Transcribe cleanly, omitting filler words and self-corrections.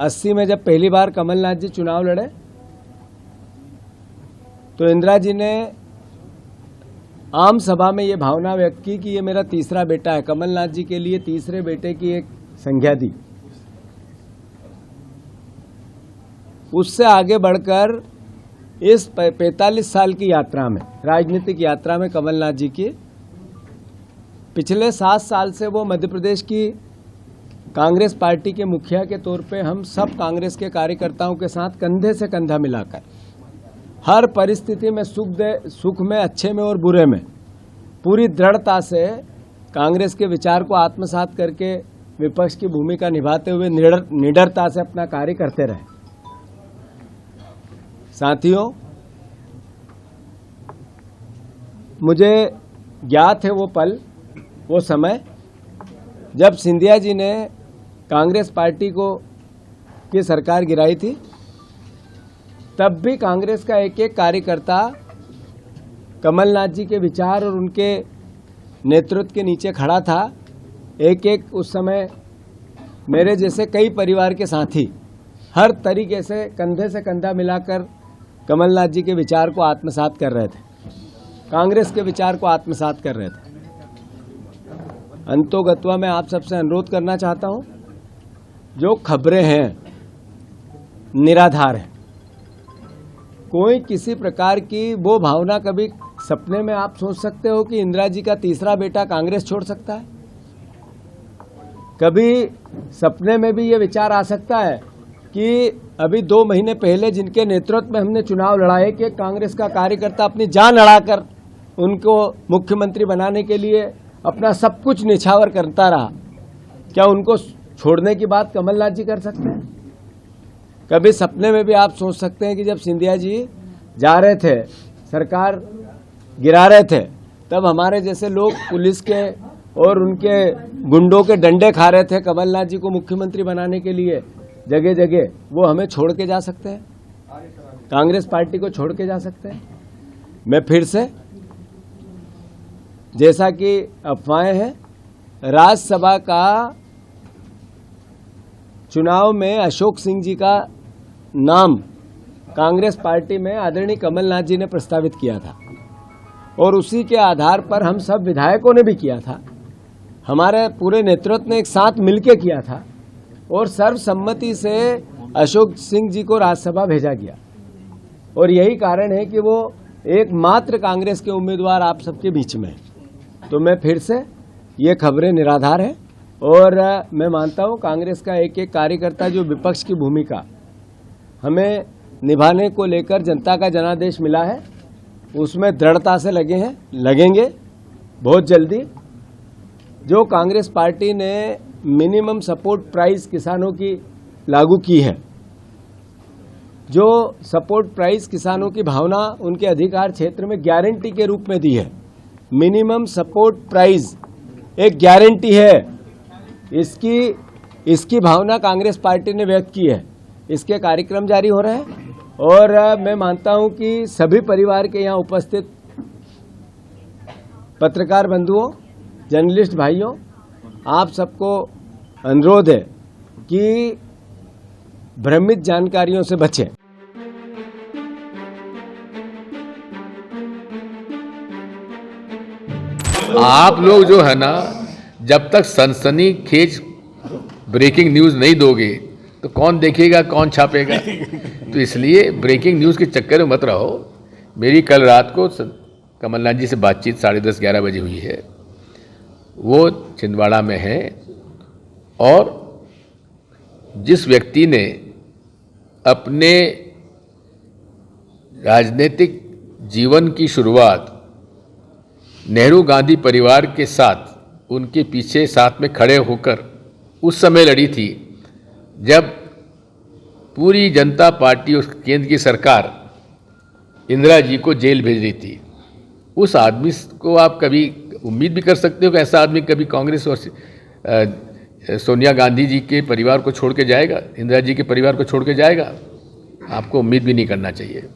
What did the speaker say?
80 में जब पहली बार कमलनाथ जी चुनाव लड़े तो इंदिरा जी ने आम सभा में ये भावना व्यक्त की कि ये मेरा तीसरा बेटा है। कमलनाथ जी के लिए तीसरे बेटे की एक संज्ञा दी। उससे आगे बढ़कर इस 45 साल की यात्रा में, राजनीतिक यात्रा में कमलनाथ जी की पिछले 7 साल से वो मध्य प्रदेश की कांग्रेस पार्टी के मुखिया के तौर पे हम सब कांग्रेस के कार्यकर्ताओं के साथ कंधे से कंधा मिलाकर हर परिस्थिति में सुख में, अच्छे में और बुरे में पूरी दृढ़ता से कांग्रेस के विचार को आत्मसात करके विपक्ष की भूमिका निभाते हुए निडरता से अपना कार्य करते रहे। साथियों, मुझे ज्ञात है वो पल, वो समय जब सिंधिया जी ने कांग्रेस पार्टी की सरकार गिराई थी। तब भी कांग्रेस का एक एक कार्यकर्ता कमलनाथ जी के विचार और उनके नेतृत्व के नीचे खड़ा था। एक एक उस समय मेरे जैसे कई परिवार के साथी हर तरीके से कंधा मिलाकर कमलनाथ जी के विचार को आत्मसात कर रहे थे, कांग्रेस के विचार को आत्मसात कर रहे थे। अंतोगत्वा मैं आप सबसे अनुरोध करना चाहता हूं, जो खबरें हैं निराधार है। कोई किसी प्रकार की वो भावना, कभी सपने में आप सोच सकते हो कि इंदिरा जी का तीसरा बेटा कांग्रेस छोड़ सकता है? कभी सपने में भी ये विचार आ सकता है कि अभी 2 महीने पहले जिनके नेतृत्व में हमने चुनाव लड़ाए कि कांग्रेस का कार्यकर्ता अपनी जान लड़ाकर उनको मुख्यमंत्री बनाने के लिए अपना सब कुछ निछावर करता रहा, क्या उनको छोड़ने की बात कमलनाथ जी कर सकते हैं? कभी सपने में भी आप सोच सकते हैं कि जब सिंधिया जी जा रहे थे, सरकार गिरा रहे थे, तब हमारे जैसे लोग पुलिस के और उनके गुंडों के डंडे खा रहे थे कमलनाथ जी को मुख्यमंत्री बनाने के लिए जगह जगह, वो हमें छोड़ के जा सकते हैं? कांग्रेस पार्टी को छोड़ के जा सकते हैं? मैं फिर से, जैसा कि अफवाहें हैं, राज्यसभा का चुनाव में अशोक सिंह जी का नाम कांग्रेस पार्टी में आदरणीय कमलनाथ जी ने प्रस्तावित किया था और उसी के आधार पर हम सब विधायकों ने भी किया था, हमारे पूरे नेतृत्व ने एक साथ मिलकर किया था और सर्वसम्मति से अशोक सिंह जी को राज्यसभा भेजा गया। और यही कारण है कि वो एकमात्र कांग्रेस के उम्मीदवार आप सबके बीच में है। तो मैं फिर से, ये खबरें निराधार हैं और मैं मानता हूं कांग्रेस का एक एक कार्यकर्ता जो विपक्ष की भूमिका हमें निभाने को लेकर जनता का जनादेश मिला है, उसमें दृढ़ता से लगे हैं, लगेंगे बहुत जल्दी। जो कांग्रेस पार्टी ने मिनिमम सपोर्ट प्राइस किसानों की लागू की है, जो सपोर्ट प्राइस किसानों की भावना उनके अधिकार क्षेत्र में गारंटी के रूप में दी है, मिनिमम सपोर्ट प्राइस एक गारंटी है, इसकी भावना कांग्रेस पार्टी ने व्यक्त की है। इसके कार्यक्रम जारी हो रहे हैं और मैं मानता हूं कि सभी परिवार के यहाँ उपस्थित पत्रकार बंधुओं, जर्नलिस्ट भाइयों, आप सबको अनुरोध है कि भ्रमित जानकारियों से बचें। आप लोग जो है ना, जब तक सनसनीखेज ब्रेकिंग न्यूज़ नहीं दोगे तो कौन देखेगा, कौन छापेगा? तो इसलिए ब्रेकिंग न्यूज़ के चक्कर में मत रहो। मेरी कल रात को कमलनाथ जी से बातचीत 10:30-11 बजे हुई है। वो छिंदवाड़ा में है और जिस व्यक्ति ने अपने राजनीतिक जीवन की शुरुआत नेहरू गांधी परिवार के साथ उनके पीछे साथ में खड़े होकर उस समय लड़ी थी जब पूरी जनता पार्टी और केंद्र की सरकार इंदिरा जी को जेल भेज रही थी, उस आदमी को आप कभी उम्मीद भी कर सकते हो कि ऐसा आदमी कभी कांग्रेस और सोनिया गांधी जी के परिवार को छोड़ के जाएगा, इंदिरा जी के परिवार को छोड़ के जाएगा? आपको उम्मीद भी नहीं करना चाहिए।